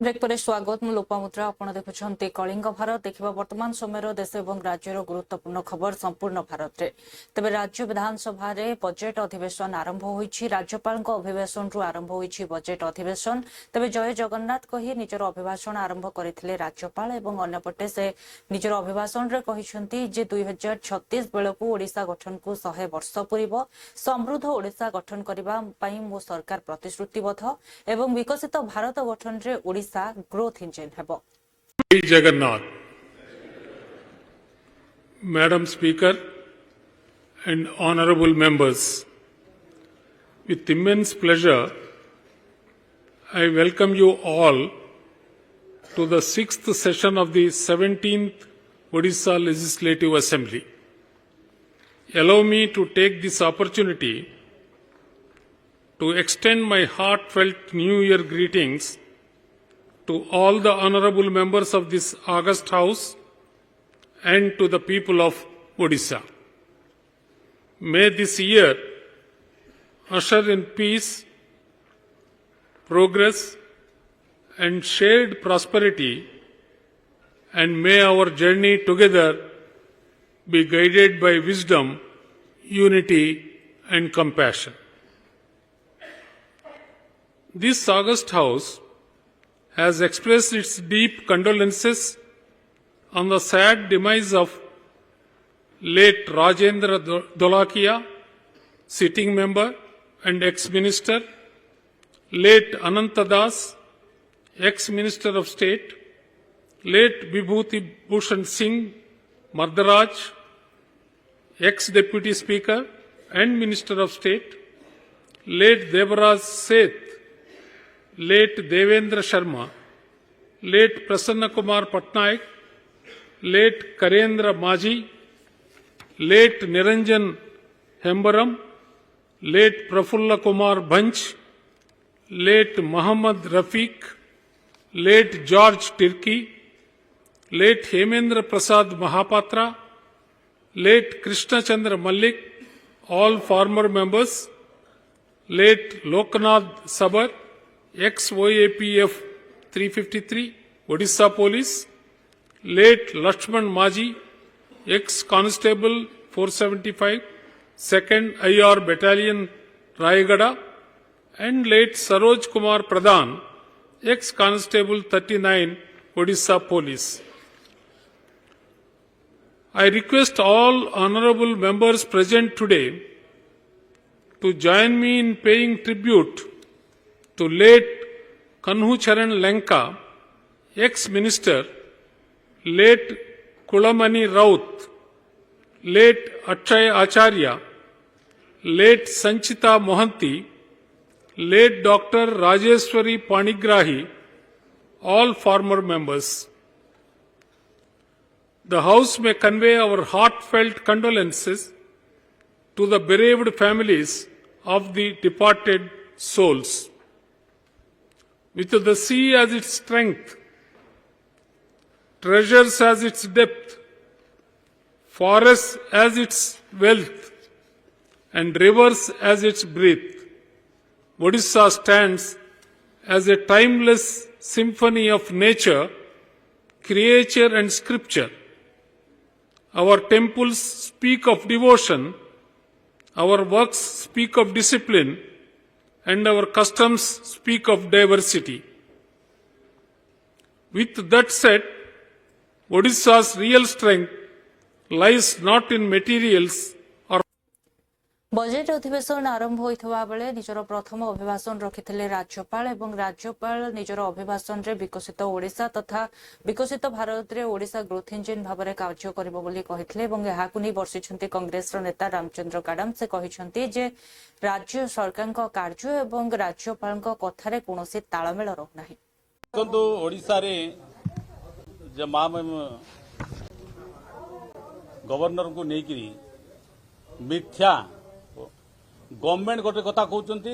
Break पर स्वागत मु लोपामुद्रा आपण देखुछन्ते कलिंग भारत देखिबा वर्तमान समय देश एवं राज्यर गुरुत्वपूर्ण खबर संपूर्ण भारत रे तबे राज्य विधानसभा रे बजेट अधिवेशन आरंभ होईछि। राज्यपाल अभिभाषण रु आरंभ होईछि बजेट अधिवेशन। तबे जय जगन्नाथ कही निजर अभिभाषण आरंभ करथिले राज्यपाल एवं अन्यपटे से निजर अभिभाषण रे कहिसंती जे 2036 बेलकु ओडिशा गठन को 100 वर्ष पूरिबो। समृद्ध ओडिशा गठन करिबा पई मो सरकार प्रतिश्रुतिबद्ध एवं विकसित भारत गठन रे ओडिशा ग्रोथ इंजिन है। Jai Jagannath. Madam Speaker and honorable members, with immense pleasure, I welcome you all to the 6th session of the 17th Odisha Legislative Assembly. Allow me to take this opportunity to extend my heartfelt New Year greetings to all the honorable members of this august House and to the people of Odisha. May this year usher in peace, progress, and shared prosperity, and may our journey together be guided by wisdom, unity, and compassion. This august House has expressed its deep condolences on the sad demise of late Rajendra Dholakia, sitting member and ex-minister, late Ananta Das, ex-minister of state, late Vibhuti Bhushan Singh Mardaraj, ex-deputy speaker and minister of state, late Devaraj Seth, late Devendra Sharma, late Prasanna Kumar Patnaik, late Karendra Maji, late Niranjan Hembaram, late Prafulla Kumar Bhanch, late Muhammad Rafiq, late George Tirki, late Hemendra Prasad Mahapatra, late Krishna Chandra Malik, all former members, late Loknath Sabar, ex-OAPF 353, Odisha Police, late Lakshman Maji, ex-Constable 475, 2nd IR Battalion, Rayagada, and late Saroj Kumar Pradhan, ex-Constable 39, Odisha Police. I request all honorable members present today to join me in paying tribute to late Kanhu Charan Lenka, ex-minister, late Kulamani Raut, late Achay Acharya, late Sanchita Mohanty, late Dr. Rajeshwari Panigrahi, all former members. The House may convey our heartfelt condolences to the bereaved families of the departed souls. With the sea as its strength, treasures as its depth, forests as its wealth, and rivers as its breadth, Odisha stands as a timeless symphony of nature, creature, and scripture. Our temples speak of devotion, our works speak of discipline, and our customs speak of diversity. With that said, Odisha's real strength lies not in materials or budget अधिवेशन आरंभ होइथवा बेले निजर प्रथम अभिभाषण रखिथिले राज्यपाल एवं राज्यपाल निजर अभिभाषण रे विकसित ओडिशा तथा विकसित भारत रे ओडिशा ग्रोथ इंजिन भाबरे कार्य करबो बोली कहिथिले एवं एहाकु नै वर्षिछन्ती कांग्रेस रो नेता रामचंद्र काडम से कहिछन्ती जे राज्य सरकार को कार्य एवं राज्यपाल को कथा रे कोनोसी ताळमेल रह नाही। देखो ओडिशा रे जे गवर्नर को नेकी मिथ्या गवर्नमेंट गोटे कथा कहते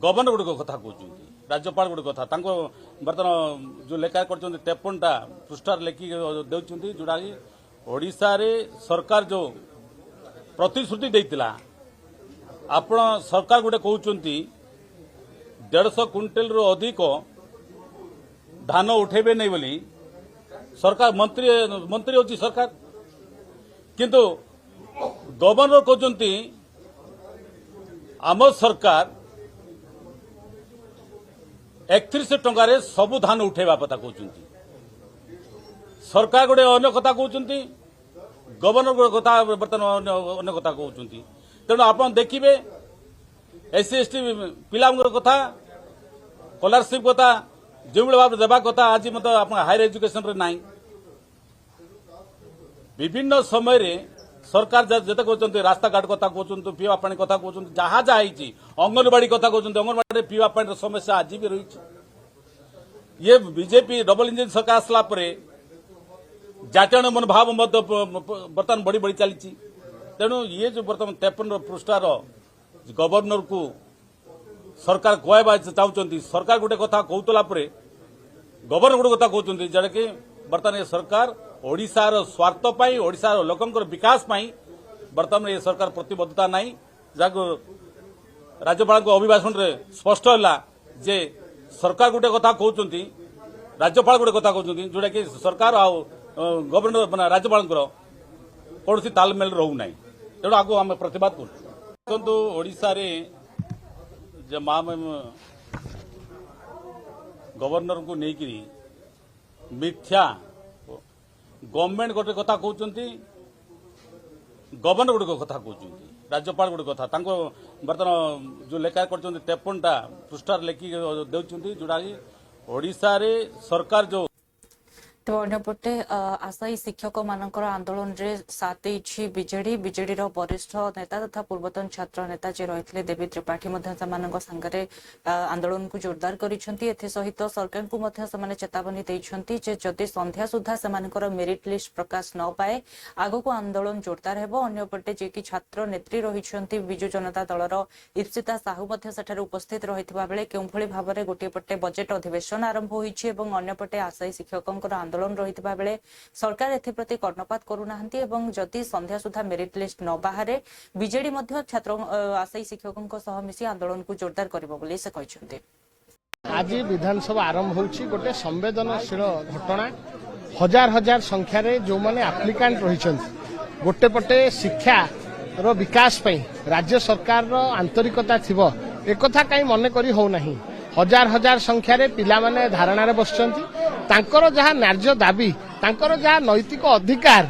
गवर्नर गोटे कथा कहते राज्यपाल गोटे कथा बर्तमान जो लेखा कर 53टा पृष्ठार लेखिक दे जोड़ा ओडिशा रे सरकार जो प्रतिश्रुति देइतिला आपण सरकार गोटे कहते 150 क्विंटाल रो अधिक धान उठेबे नहीं बोली सरकार मंत्री मंत्री होची सरकार किंतु गवर्नर कहते आम सरकार 31 टंकार सबु धान उठेबा कथा कहते सरकार गोटे अन्य कथा कहते गवर्नर गोटे कथा बर्तमान अन्य कथा कहते तेणु आप देखिए SC ST पिला कथा स्कॉलरशिप कथा जो भाव देवा कथा आज मतलब आप हायर एजुकेशन रे नहीं विभिन्न समय रे सरकार जिते कहते रास्ता घाट कथा कहते पीवा पानी कथा कहते जहाँ जहाँ अंगनवाड़ी कथा कहते अंगनवाड़ी पीवा पानी समस्या आज भी रही ये बीजेपी डबल इंजिन सरकार आसला जातीय मनोभाव बर्तमान बढ़ी बढ़ी चली तेणु ये जो बर्तमान 53 पृष्ठार गवर्नर को सरकार कहवा चाहते सरकार गोटे कथा कहला गवर्नर गोटे कथा कहते जरा कि बर्तमान ये सरकार ओडिशार स्वार्थ पाई ओडिशार लोकंकर विकास पाई बर्तमान ये सरकार प्रतिबद्धता नहीं जहाँ राज्यपाल को अभिभाषण रे स्पष्ट है जे सरकार गोटे कथा कहते राज्यपाल गोटे कथा कहते जोटा कि सरकार आ गवर्नर राज्यपाल कौन सी तालमेल रोना तेणु आगे आम प्रतिवाद कर ओडिशा रे जे गवर्नर को लेकिन मिथ्या गवर्नमेंट गोटे कथा कहते गवर्नर गोटे कथा कहते राज्यपाल गोटे कथा बर्तमान जो लेखा कर 53टा पृष्ठार लेखिक दे जोटा ओडिशा रे सरकार जो तेज अंपटे आशायी शिक्षक मानकर आंदोलन रे साथ देछि बीजेडी बीजेडी वरिष्ठ नेता तथा पूर्वतन छात्र नेता जे रही देवी त्रिपाठी सांगरे आंदोलन को जोरदार करिसेंती एथे सहित सरकार को मध्य समाने चेतावनी दैछंती जे जदि संध्या सुधा सेमानकर मेरिट लिस्ट प्रकाश न पाए आगो को आंदोलन जोरदार हेबो। अन्यपटे जे कि छात्र नेत्री रहिसेंती बिजु जनता दलर इप्सिता साहू मध्य सेठारे उपस्थित रहितबा बेले केउभଳି भाबरे गोटे पटे बजेट अधिवेशन आरंभ होईछि एवं अन्यपटे आशायी शिक्षकंकर आंदोलन रहितबा बेले सरकार एथिप्रति कर्णपात करूनाहांती एवं जदि संध्या सुधा मेरिट लिस्ट न बाहरे बीजेडी मध्य छात्र आशायी शिक्षकंक सह मिसी आंदोलन को जोरदार करिबो बोली से कहिसेंती। आज विधानसभा आरंभ होछि गोटे संवेदनशील घटना हजार हजार संख्या रे जो माने एप्लिकेंट रहिछन्ति गोटे पटे शिक्षा रो विकास पई राज्य सरकार रो आंतरिकता थिबो एकथा काई मने करी हो नाही हजार हजार संख्या रे पिला माने धारणा रे बसचन्ति तांकर जहाँ न्याय्य दाबी तांकर जहाँ नैतिक अधिकार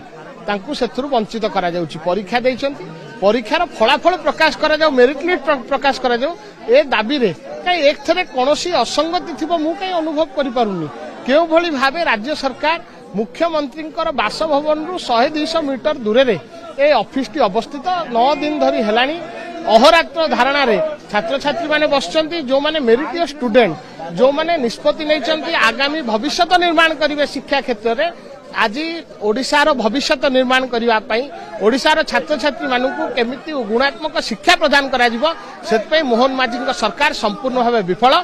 तांकु सेथुरु वंचित करा जाउछि परीक्षा दैछन्ति परीक्षार फलाफल प्रकाश करा जाउ मेरिट लिस्ट प्रकाश करा जाउ ए दाबी रे काई एक थरे कोनोसी असंगति थिबो मु काई अनुभव करि पारुनी केउ भली भाबे राज्य सरकार मुख्यमंत्रींकर बासभवन रु 100-200 मीटर दूर रे ए ऑफिस टी अवस्थित 9 दिन धरी हेलानी अहोरात्र धारणा रे छात्र छात्री माने बसचन्ति जो माने मेरिटियर स्टूडेंट जो माने निष्पत्ति नैचन्ति आगामी भविष्य निर्माण करिवे शिक्षा क्षेत्र रे आज ओडिशार भविष्य निर्माण करबा पई ओडिशार छात्र छात्री मानकु केमिति गुणात्मक शिक्षा प्रदान करा जिवो सेतपई मोहन माझी सरकार संपूर्ण भावे विफल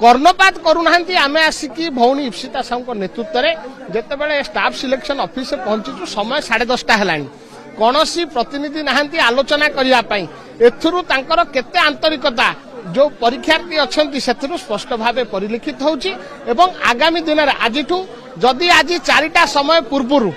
कर्णपात करूनाहांती आमे आसिकी भौणी इप्सिता साहू नेतृत्व रे जेतेबेले स्टाफ सिलेक्शन ऑफिस पहुंचीचु समय 10:30 हेलानी कौनसी प्रतिनिधि नाहांती आलोचना करिया पई एथुरु तांकर केते आंतरिकता जो परीक्षार्थी अछंती सेथुरु स्पष्ट भावे परिलिखित होउची एवं आगामी दिन रे आजिठु जदि आज 4टा समय पूर्वरु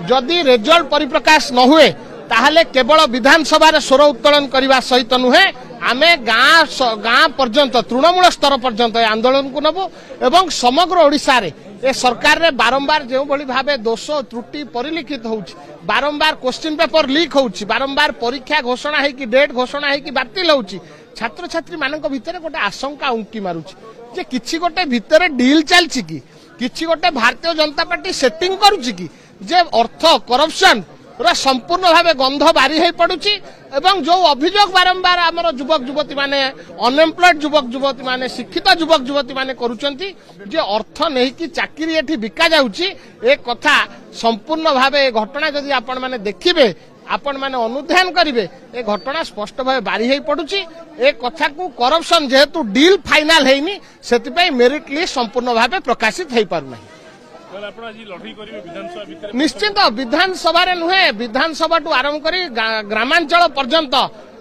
जदि रिजल्ट परिप्रकाश न हुए ताहले केवल विधानसभा रे स्वर उत्तोलन करबा सहित नुहे आमे गाँ पर्यंत तृणमूल स्तर पर्यंत आंदोलन को नबो एवं समग्र ओडिशा रे ए सरकार रे बारंबार जो भली भावे दोष त्रुटि परिलिखित होउची बारंबार क्वेश्चन पेपर लीक होउची बारंबार परीक्षा घोषणा है कि डेट घोषणा है कि बातिल होउची छात्र छात्री मानक भितरे गोटे आशंका उंकी मारुची जे किछि गोटे भितरे डील चलची कि किछि गोटे भारतीय जनता पार्टी सेटिंग करूची कि जे अर्थ करप्शन रा संपूर्ण भावे गंध बारी हो पड़ुची एवं जो अभियोग बारंबार आमर युवक युवती माने अनएम्प्लॉयड युवक युवती माने शिक्षित युवक युवती माने करूचंती जे अर्थ नहीं कि चाकरी एठी बिका जाउची ए कथा संपूर्ण भावे घटना जदि आपण माने देखिबे आपण माने अनुध्यान करिवे ए घटना स्पष्ट भावे बारी हो पड़ुची ए कथा को करप्शन जेहेतु डील फाइनल हेनी सेति पई मेरिट लिस्ट संपूर्ण भावे प्रकाशित हेई पारु नाही निश्चित विधानसभा नुहे विधानसभा आरंभ कर ग्रामांचल पर्यंत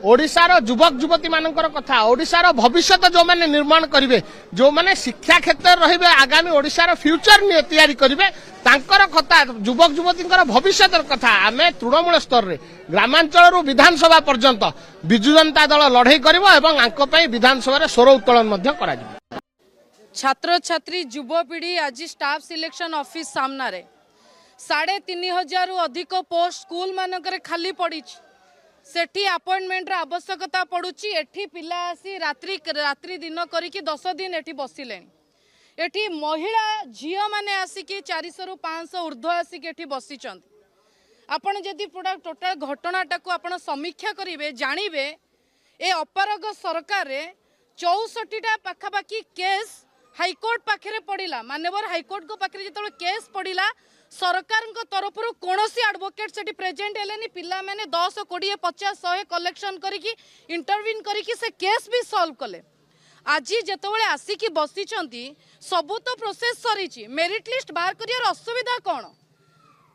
ओडिशार युवक युवती मानकर कथा ओडिशार भविष्य जो माने निर्माण करिवे जो माने शिक्षा क्षेत्र रहिबे आगामी ओडिशार फ्यूचर तैयारी करिवे तांकर कथा युवक युवतींकर भविष्य कथा आमे तृणमूल स्तर रे ग्रामांचल रु विधानसभा पर्यंत बिजु जनता दल लड़ाई करिवो एवं आंको पई विधानसभा रे स्वर उत्तोलन मध्य करा जिवो। छात्र छात्री युवपीढ़ी आज स्टाफ सिलेक्शन ऑफिस सामना रे 3500 रु अधिक पोस्ट स्कूल मानकर खाली पड़ी सेठी अपॉइंटमेंट आवश्यकता पड़ुची एठी पिला आसी रात्रि दिन करिकी 10 दिन एठी बसिले एठी महिला झियो माने आसिकी 400 रु 500 ऊर्ध्व आसिकी एठी बसिचंती आपण जदि पूरा टोटल घटनाटा को आपण समीक्षा करिवे जानिबे ए अपराग सरकार रे 64टा पाखापाखी केस हाईकोर्ट पाखे पड़ा मानवर हाईकोर्ट को पाखे जो केस पड़ा सरकार तरफ कौन एडवोकेट से प्रेजेंट है पिला मैंने 10 20 50 100 कलेक्शन करके इंटरव्यून करके से केस भी सॉल्व कले आज जिते आसिकी बसी सबू तो प्रोसेस सरी मेरिट लिस्ट बाहर कर असुविधा कौन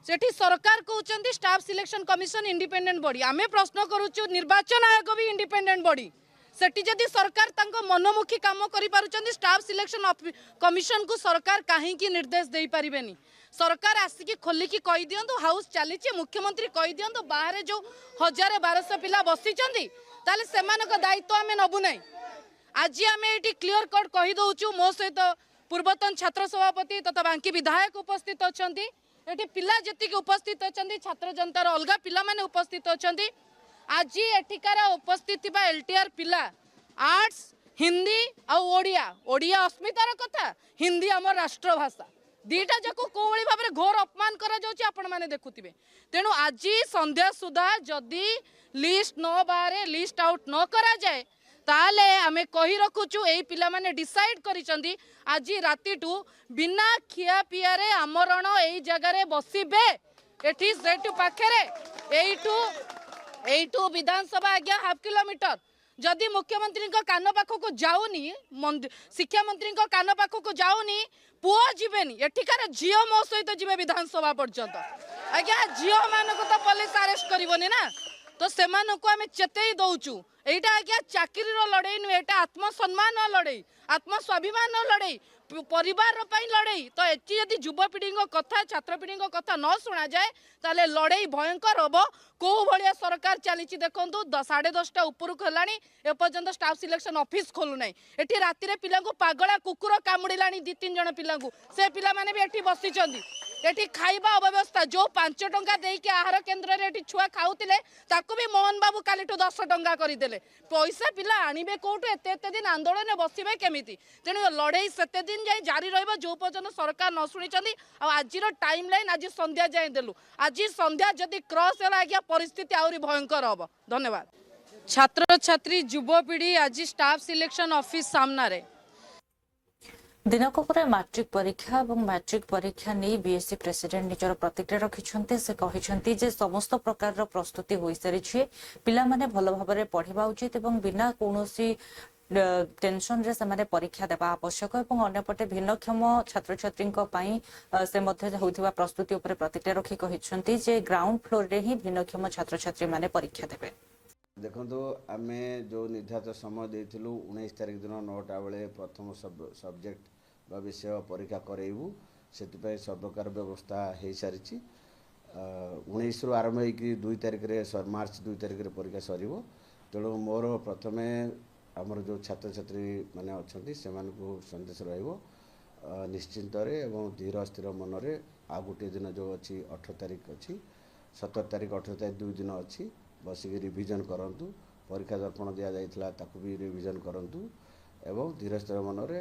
सेठी सरकार कहते staff selection commission independent body आमे प्रश्न करूँ निर्वाचन आयोग भी इंडिपेंडेंट बॉडी सेठी जदि सरकार तांको मनोमुखी काम करि पारुचंदी स्टाफ सिलेक्शन कमिशन को सरकार कहीं निर्देश दे पारिबेनी सरकार आसिकी खोलिकी कहि दियंतु हाउस चली मुख्यमंत्री कहि दियंतु बाहर जो 1000-1200 पिला बसिचंदी ताले सेमानक दायित्व आमे नबु नै आज आमे एटी क्लियर कट कहि दउचु मो सहित पूर्वतन छात्र सभापति तथा बांकी विधायक उपस्थित अछंती एटी पिला जतिक उपस्थित अछंती छात्र जनतार अलगा पिला माने उपस्थित अछंती आज एठिकार उपस्थित एलटीआर पिला आर्ट्स हिंदी आउ ओडिया अस्मितार कथा हिंदी आम राष्ट्रभाषा दीटा जाको कोवळी भाबरे घोर अपमान करा जाउची आपण माने देखुथिबे तेणु आज संध्या सुधा जदि लिस्ट न बारे लिस्ट आउट न करा जाए ताले आमे कहि रखुचु एई पिला माने डिसाइड करिसंदी आज रातिटू बिना खिया पिया रे आमरण एई जगह रे बसिबे एठी सेटू पाखरे एइटू विधानसभा आज्ञा हाफ किलोमीटर जदि मुख्यमंत्री कान पाखक जाऊनी शिक्षा मंत्री कान पाखक जाऊनी पुओ जीवेनी एठिकार झील मो सहित जीवे विधानसभा पर्यंत आज्ञा झील मानक तो पुलिस अरेस्ट करबनी ना तो सेमानकु आमे चेतई दउचु एटा आज्ञा चाकरी लड़ाई नुहे एटा आत्मसम्मान लड़ाई आत्मस्वाभिमान लड़ाई परिवार लड़ाई तो एटी यदि युवपीढ़ी कथा छात्र पीढ़ी कथा न शुणा जाए ताले लड़ाई भयंकर हम कौ भाया सरकार चली देखो 10:30 उपरक है एपर्यंत स्टाफ सिलेक्शन ऑफिस खोलु ना एटी राति पिला पागला कुकुर कामुड़ा 2-3 जन पिला से पिला माने भी एटी बसी एटी खाइबा अव्यवस्था जो 5 टंका देके आहार केन्द्र रे छुआ खाऊले ताकू भी मोहन बाबू कालीठू 10 टंका करदे पैसा पिला आणबे कौटू एत दिन आंदोलन बसबे केमिति तेणु लड़ाई सेते दिन जाए जारी रहिबा जो पर्यंत सरकार न शुणी आज टाइम लाइन आज संध्या जाए देलु आज संध्या जदि क्रॉस है आज्ञा परिस्थिति आहरी भयंकर हम। धन्यवाद। छात्र छात्री युवपीढ़ी आज स्टाफ सिलेक्शन ऑफिस सामना रे दिनक पर मैट्रिक परीक्षा और मैट्रिक परीक्षा नहीं बीएससी प्रेसिडेंट निजर प्रतिक्रिया रखिछन्ते से कहिछन्ती जे समस्त प्रकार प्रस्तुति होई सारी पिला माने भलो भाबरे पढ़िबा उचित एवं बिना कोनोसी टेंशन रे से परीक्षा देवा आवश्यक और अन्यपटे भिन्नक्षम छात्र छात्री से होतिबा प्रस्तुति उपरे प्रतिक्रिया रखी कहिछन्ती जे ग्राउंड फ्लोर रे ही भिन्नक्षम छात्र छात्री माने परीक्षा देबे। देखो आम जो निर्धारित समय देलु 19 तारिख दिन 9टा बेले प्रथम सब्जेक्ट बा विषय परीक्षा करेबू से सब प्रकार व्यवस्था हो सारी 19 रु आरंभ हो 2 तारिख मार्च 2 तारिख परीक्षा सर तेणु मोर प्रथम आमर जो छात्र छात्री मैंने अच्छा से सन्देश निश्चिंत एवं धीर स्थिर मनरे आ गोटे दिन जो अच्छी 18 तारिख अच्छी 17 तारिख 18 तारिख 2 दिन अच्छी बसिक रिविजन करंतु परीक्षा दर्पण दि जाइथिला ताकू भी रिविजन करंतु एवं धीर स्थिर मनरे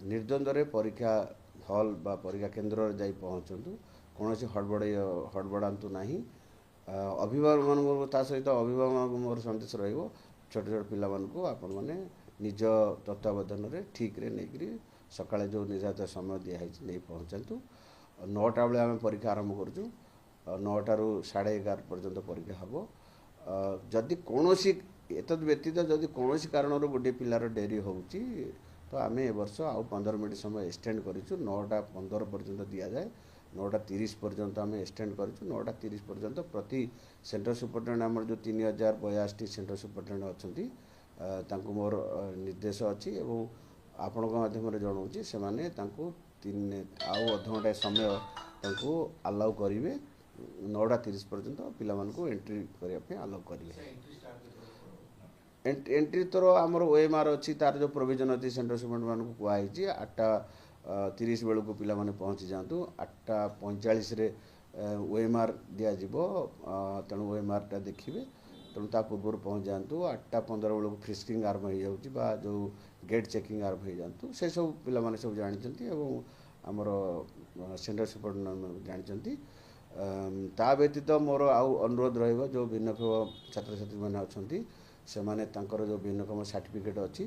निर्द्वंद्व परीक्षा हल बा परीक्षा केन्द्र रे जाई पहुंचंतु कौन हड़बड़ातु नहीं अभिभावक सहित अभिभावक मोर सन्देश रहिबो छोट छोट पिला मानकु आपण माने निज तत्वावधान रे ठीक रे नेकरी सकाळे जो निर्धारित समय दिया है नहीं पहुंचंतु 9टा बेले आम परीक्षा आरंभ करूँ 9टा रु 11:30 पर्यंत परीक्षा हम जदि कौन एत व्यतीत जदि कौन कारण गोटे पिलार डेरी होउची तो आम ए वर्ष आउ 15 मिनट समय एक्सटेंड करूँ 9टा 15 पर्यंत दि जाए 9:30 पर्यंत आम एक्सटेंड करूँ 9:30 पर्यंत प्रति सेंटर सुपरिटेडेंट आम जो 3082 सेंटर सुपरिटेडेंट अच्छा मोर निर्देश अच्छी एवं आपण माध्यम जनाऊँगी से आउ अधघंटा समय आलाउ करेंगे 9:30 पर्यंत पिला एंट्री करने आलाउ करेंगे। एंट्री तो आमर ओएमआर अच्छी तार जो प्रोविजन अच्छी सेंटर सुपरिटेडेंट मान कहुई 8:30 बेलू पिला पहुँची जातु 8:45 ओएमआर दिज्व तेणु ओएमआर टा देखिए तेणु ता पूर्व पहुँच जातु 8:15 बेलू फ्रिस्किंग आरंभ हो जाऊँगी जो गेट चेकिंग आरंभ हो जातु से सब पिला सब जानते आमर सेंटर सुपरिटेडेंट जानते ता व्यतीत मोर आउ अनुरोध रहिबो जो भिन्नक्षम छात्र छात्री मैंने अच्छा से माने तांकर जो भिन्नक्षम सर्टिफिकेट अच्छी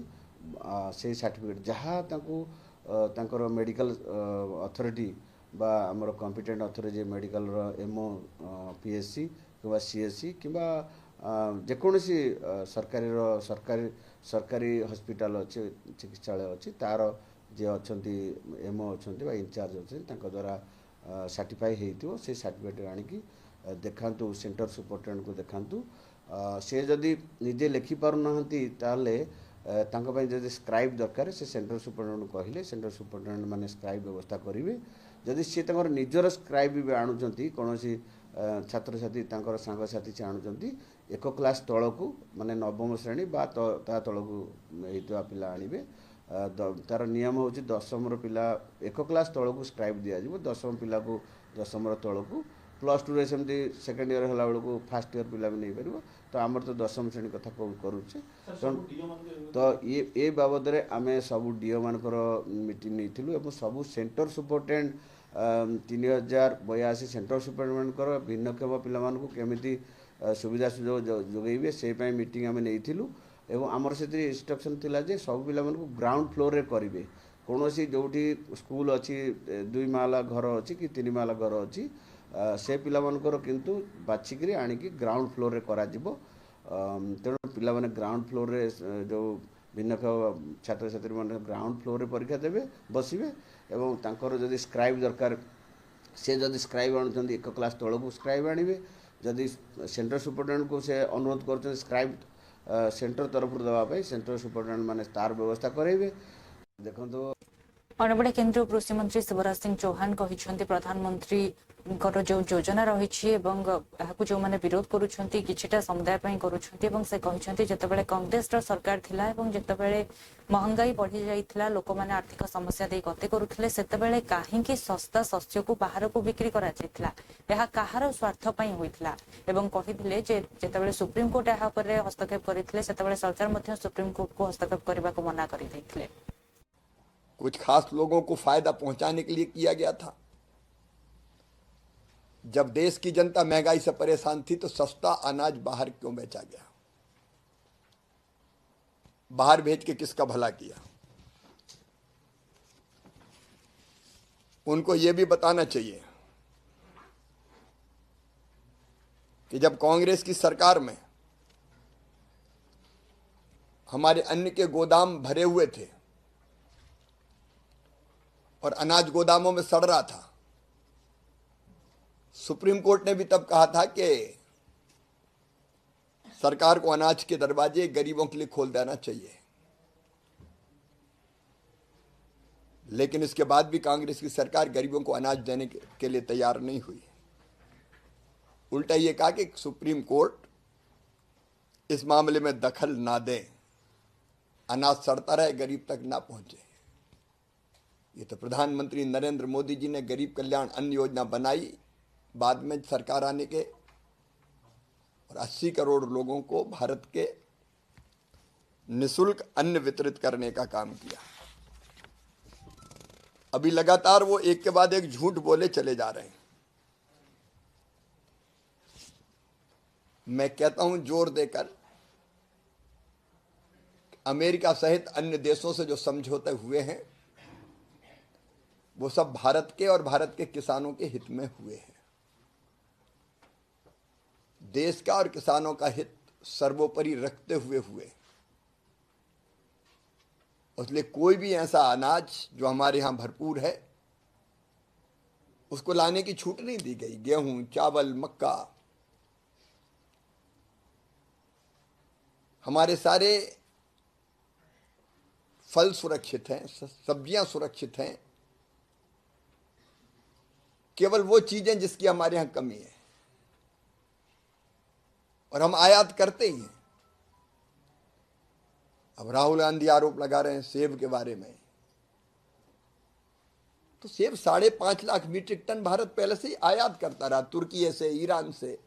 से सर्टिफिकेट जहाँ तांकर मेडिकल अथॉरिटी बा आमर competent authority medical MO PSC कि सीएससी कि जेकोसी सरकारी हॉस्पिटल अच्छे चिकित्सालय अच्छी तार जे अच्छा एमओ अच्छा इंचार्ज अच्छा द्वारा सर्टिफाई हो से सर्टिफिकेट आनिकी देखातु सेंटर सुपरिटेडेंट को देखातु से जदि निजे लिखिपारना जदि स्क्राइब दरकार से सेंटर सुपरिटेडेंट कहले सेंटर सुपरिटेडेंट माने स्क्राइब व्यवस्था करेंगे जदि सी निजर स्क्राइब भी आणुचंती कौन छात्र छात्री सांगसाथी से आणुचंती एक क्लास तलू माने नवम श्रेणी बा ता तलू होता पिला आणवे तार नियम हूँ दशम पिला एक क्लास तलू स्क्राइब दिज्व दशम पिला को दशम तलू +2 रे सेमती सेकेंड ईयर होला बेलू फास्ट ईयर पिला भी नहीं पार तो आमर तो दशम श्रेणी कथा करुचे तो ये बाबद में आम सब डीओ मानकर मीटिंग नहीं सबू सेंटर सुपरिटेडेंट 3082 सेंटर सुपरिटेडेंट भिन्नक्षम पिला केमी सुविधा सुजोग जोगेबे से मीटिंग आम नहीं एवं आमर से इंस्ट्रक्शन थिला जे सब पिला ग्राउंड फ्लोर रे करेंगे कौन जो स्कूल अच्छी 2 माला घर अच्छी कि 3 माला घर अच्छी से पिला किंतु बाछिकी आणिकी ग्राउंड फ्लोर रे करा जिवो तेणु पिला माने ग्राउंड फ्लोर रे जो भिन्नक्षम छात्र छात्री माने ग्राउंड फ्लोर रे परीक्षा देवे बसिबे एवं तांकर जदि स्क्राइब दरकार से जदि स्क्राइब आणुचंदी एक क्लास तळकू स्क्राइब आनिबे जदि सेंटर सुपरिटेडेंट को से अनुरोध करछन स्क्राइब सेंटर तरफ देवाई सेंटर सुपरिटेडेंट माने तार व्यवस्था करेंगे देखो अन्यपटे केंद्रीय कृषि मंत्री शिवराज सिंह चौहान कहते प्रधानमंत्री जो योजना रही जो मैंने विरोध करुँच किछिटा समुदाय से कहते जितेबाला कांग्रेस सरकार थिला जितेबाला महंगाई बढ़ी जाइथिला लोक मैंने आर्थिक समस्या दे गति करुथिले सेतेबाला काहेकि सस्ता शस्य को बाहर को बिक्री करा जाइथिला यह कहार स्वार्थ पई होइथिला एवं कहिथिले जे जितेबाला सुप्रीम कोर्ट यह पर हस्तक्षेप करथिले सेतेबाला सरकार मध्य सुप्रीम कोर्ट को हस्तक्षेप करबा को मना करि दैथिले कुछ खास लोगों को फायदा पहुंचाने के लिए किया गया था। जब देश की जनता महंगाई से परेशान थी तो सस्ता अनाज बाहर क्यों बेचा गया? बाहर भेज के किसका भला किया? उनको यह भी बताना चाहिए कि जब कांग्रेस की सरकार में हमारे अन्न के गोदाम भरे हुए थे और अनाज गोदामों में सड़ रहा था, सुप्रीम कोर्ट ने भी तब कहा था कि सरकार को अनाज के दरवाजे गरीबों के लिए खोल देना चाहिए। लेकिन इसके बाद भी कांग्रेस की सरकार गरीबों को अनाज देने के लिए तैयार नहीं हुई। उल्टा ये कहा कि सुप्रीम कोर्ट इस मामले में दखल ना दे, अनाज सड़ता रहे, गरीब तक ना पहुंचे। ये तो प्रधानमंत्री नरेंद्र मोदी जी ने गरीब कल्याण अन्न योजना बनाई, बाद में सरकार आने के, और 80 करोड़ लोगों को भारत के निःशुल्क अन्न वितरित करने का काम किया। अभी लगातार वो एक के बाद एक झूठ बोले चले जा रहे हैं। मैं कहता हूं जोर देकर, अमेरिका सहित अन्य देशों से जो समझौते हुए हैं वो सब भारत के और भारत के किसानों के हित में हुए हैं। देश का और किसानों का हित सर्वोपरि रखते हुए इसलिए कोई भी ऐसा अनाज जो हमारे यहां भरपूर है उसको लाने की छूट नहीं दी गई। गेहूं, चावल, मक्का, हमारे सारे फल सुरक्षित हैं, सब्जियां सुरक्षित हैं। केवल वो चीजें जिसकी हमारे यहां कमी है, और हम आयात करते ही हैं। अब राहुल गांधी आरोप लगा रहे हैं सेब के बारे में, तो सेब 5.5 लाख मीट्रिक टन भारत पहले से ही आयात करता रहा, तुर्की से, ईरान से।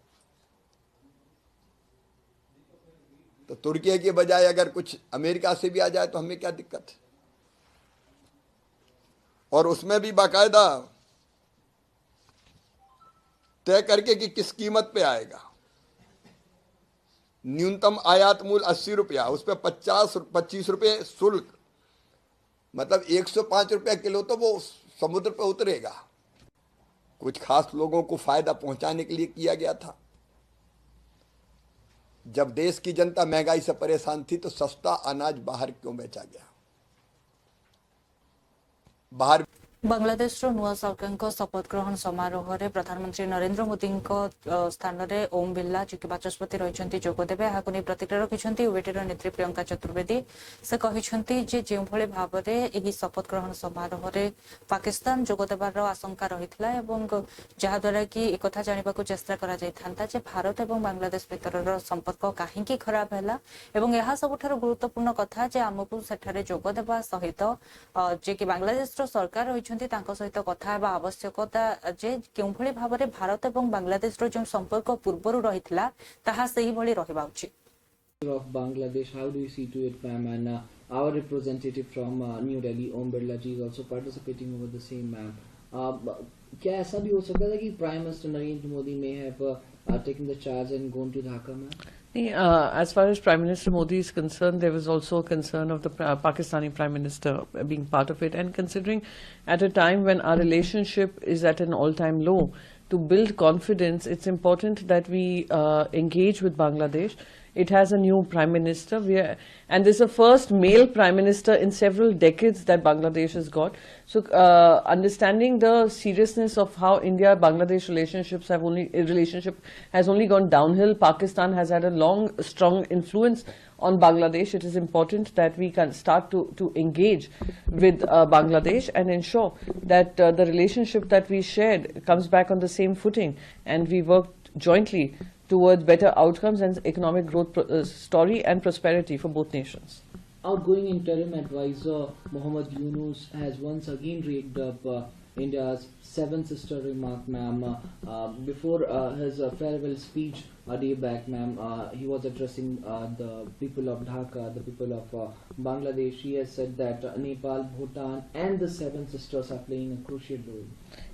तो तुर्की के बजाय अगर कुछ अमेरिका से भी आ जाए तो हमें क्या दिक्कत है? और उसमें भी बाकायदा तय करके कि किस कीमत पे आएगा। न्यूनतम आयात मूल्य 80 रुपया, उस पर 25 रुपये शुल्क, मतलब 105 रुपया किलो तो वो समुद्र पे उतरेगा। कुछ खास लोगों को फायदा पहुंचाने के लिए किया गया था। जब देश की जनता महंगाई से परेशान थी तो सस्ता अनाज बाहर क्यों बेचा गया? बाहर बांग्लादेशर नुआ सरकार शपथ ग्रहण समारोह में प्रधानमंत्री नरेंद्र मोदी स्थान में ओम बिरला जो कि बाचस्पति रही जोगदेवे यहाँ प्रतिक्रिया रखिंट यूबीटीर नेत्री प्रियंका चतुर्वेदी। से कहते जो भाव में शपथ ग्रहण समारोह में पाकिस्तान जोगदेवार आशंका रही जहाद्वारा कि एक जानवा चेष्टा कर भारत और बांग्लादेश भितर संपर्क कहीं खराब है। यह सबुठ गुरुत्वपूर्ण कथा आमको सेठारे जोगदेवा सहित जे कि बांग्लादेश सरकार रही सहित कथा आवश्यकता जे क्यों भाव में भारत और बांग्लादेश जो संपर्क पूर्वर रही रहा उचित। Of Bangladesh, how do you see to it, ma'am? And our representative from New Delhi, Om Birla ji, is also participating over the same, ma'am. क्या ऐसा भी हो सकता है कि Prime Minister Narendra Modi may have taken the charge and gone to Dhaka, ma'am? As far as Prime Minister Modi is concerned, there was also a concern of the Pakistani Prime Minister being part of it, and considering at a time when our relationship is at an all-time low, to build confidence, it's important that we engage with Bangladesh. It has a new Prime Minister, and this is the first male Prime Minister in several decades that Bangladesh has got. So, understanding the seriousness of how India-Bangladesh relationship has only gone downhill. Pakistan has had a long, strong influence on Bangladesh. It is important that we can start to engage with Bangladesh and ensure that the relationship that we shared comes back on the same footing, and we work jointly towards better outcomes and economic growth story and prosperity for both nations. Outgoing interim advisor Mohammad Yunus has once again raked up India's seven sister remark, ma'am. Before his farewell speech a day back, ma'am, he was addressing the people of Dhaka, the people of Bangladesh. He has said that Nepal, Bhutan and the seven sisters are playing a crucial role.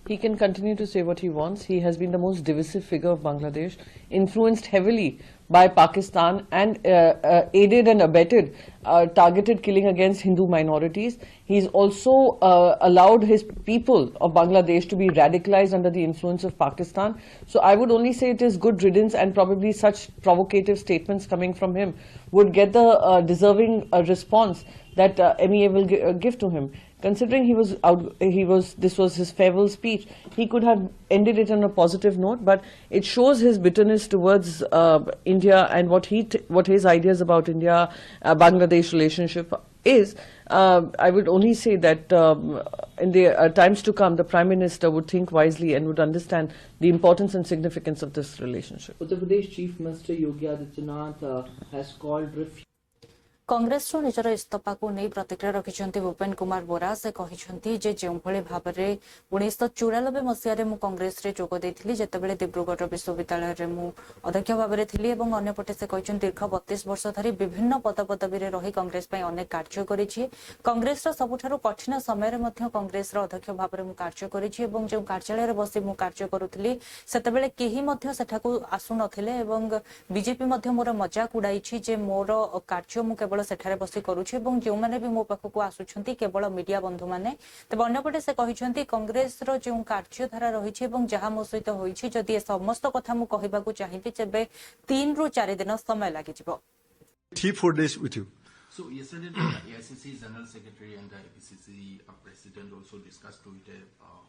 He can continue to say what he wants. He has been the most divisive figure of Bangladesh, influenced heavily by Pakistan and aided and abetted targeted killing against Hindu minorities. He's also allowed his people of Bangladesh to be radicalized under the influence of Pakistan. So I would only say it is good riddance, and probably such provocative statements coming from him would get the deserving response that MEA will give to him. Considering this was his farewell speech, he could have ended it on a positive note, but it shows his bitterness towards India and what his ideas about India-Bangladesh relationship is. I would only say that in the times to come, the Prime Minister would think wisely and would understand the importance and significance of this relationship. Uttar Pradesh Chief Minister Yogi Adityanath has called refuse. Congress निजर इस्तफा को नहीं प्रतिक्रिया रखिंट भूपेन कुमार बोरा। से कहते जो भाव में 1994 मसीह मु कांग्रेस जोगदी जितेबाला दिब्रुगढ़ विश्वविद्यालय मु अध्यक्ष भाव में थी। अंपटे से कहते दीर्घ 32 वर्ष धरी विभिन्न पदपदवी रही कांग्रेस अनेक कार्य करी। कांग्रेस सबुठ कठिन समय कांग्रेस अध्यक्ष भाव में कार्य करी। जो कार्यालय बसी मु कार्य करुली से कहीं आसु नथिले एवं बीजेपी मोर मजाक उड़ाई जे मोर कार्य मु केवल सेठारे बसी करुछि एवं जो माने भी मो पाखकु आसुछंती केवल मीडिया बंधु माने। तबे अन्यपटे से कहिसंती कांग्रेस रो जो कार्यधारा रहिछि एवं जहा मो सहित होइछि जदि समस्त कथा मु कहिबाकु चाहिबि जेबे 3 ରୁ 4 दिन समय लागि जिवो। 3-4 days with you. So yesterday the AICC General Secretary and the APCC President also discussed Twitter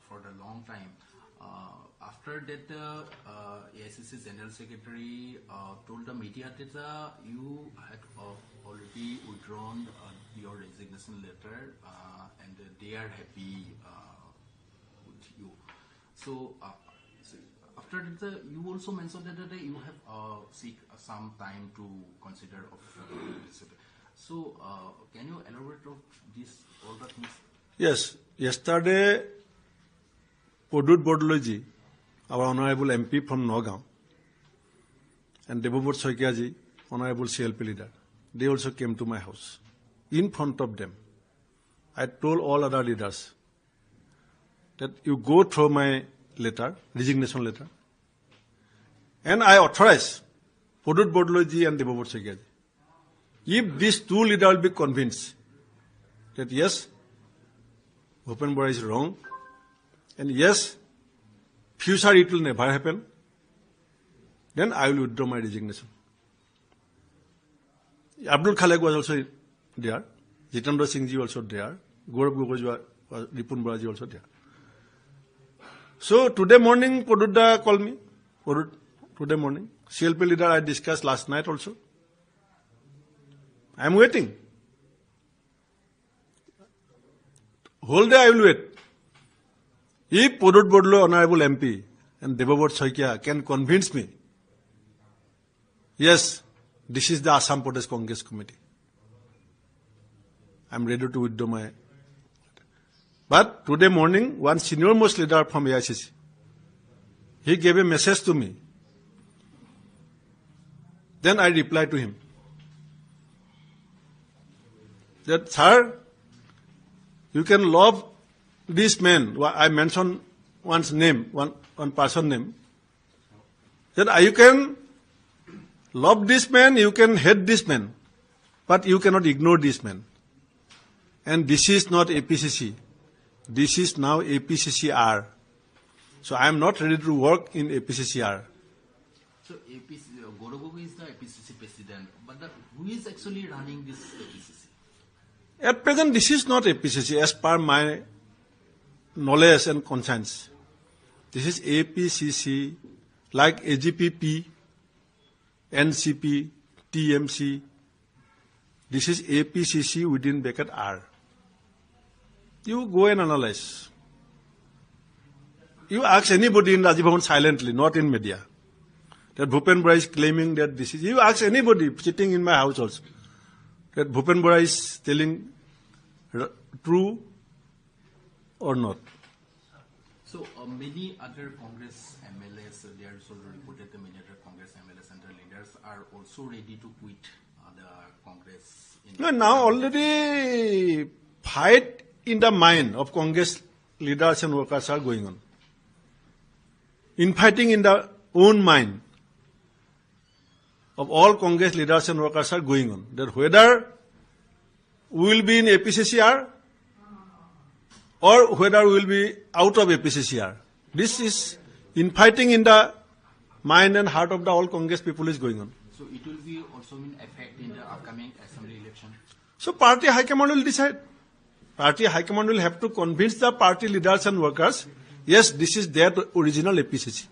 for a long time. after that, AICC General Secretary told the media that you had already withdrawn your resignation letter, and they are happy with you. So after that, you also mentioned that you have seek some time to consider of this. So can you elaborate on this all the things? Yes, yesterday, Podut Bodoloji, our Honorable MP from Nagaon, and Debobot Soikiaji, Honorable CLP leader, they also came to my house. In front of them, I told all other leaders that you go through my letter, resignation letter, and I authorize Podut Bodoloji and Debobot Soikiaji. If these two leaders will be convinced that yes, Bhupen Bora is wrong, and yes, future it will never happen, then I will withdraw my resignation. Abdul Khalek was also there, Jitendra Singh ji also there, Gaurav Gogoi was Ripun Bora ji also there. So today morning, Podutta called me. Today morning, CLP leader I discussed last night also. I am waiting. Whole day I will wait. If Podut Bodolo, Honorable MP, and Debobot Soikia can convince me, yes, this is the Assam Pradesh Congress Committee, I am ready to withdraw my. But today morning, one senior most leader from AICC, he gave a message to me. Then I replied to him that, sir, you can love this man. I mentioned one's name, one person name. That you can love this man, you can hate this man, but you cannot ignore this man. And this is not APCC. This is now APCCR. So I am not ready to work in APCCR. So Gaurav Gogoi is the APCC president, but who is actually running this APCC? At present, this is not APCC as per my knowledge and conscience. This is APCC like AGPP, NCP, TMC. This is APCC within bracket R. You go and analyze. You ask anybody in Rajiv Bhavan silently, not in media, that Bhupen Bora is claiming that this is. You ask anybody sitting in my house also, that Bhupen Bora is telling true or not. So many other Congress MLAs, they are also reported that many other Congress MLAs and their leaders are also ready to quit the Congress. No, now already fight in the mind of Congress leaders and workers are going on. Infighting in the own mind of all Congress leaders and workers are going on. That whether we will be in APCCR or whether we will be out of APCCR. This is infighting in the mind and heart of the all Congress people is going on. So it will be also in effect in the upcoming assembly election? So party high command will decide. Party high command will have to convince the party leaders and workers, yes, this is their original APCC.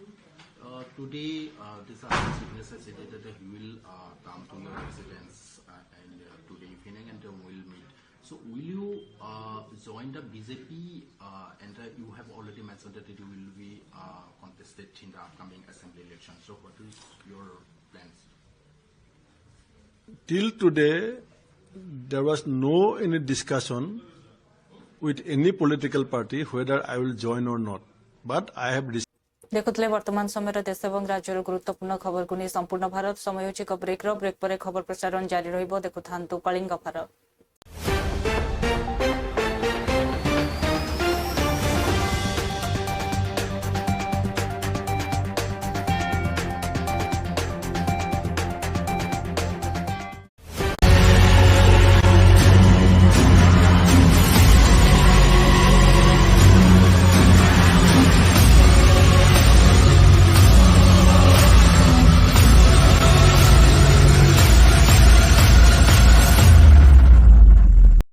Today, this Chief said that he will come to your residence and today evening and will meet. So will you join the BJP and you have already mentioned that it will be contested in the upcoming assembly election. So what is your plans? Till today, there was no any discussion with any political party whether I will join or not. But I have देखुले वर्तमान समय देश और राज्यर गुरुत्वपूर्ण खबर को नहीं संपूर्ण भारत समय ब्रेक पर खबर प्रसारण जारी रहिबो देखुथांतु कलिंग भारत।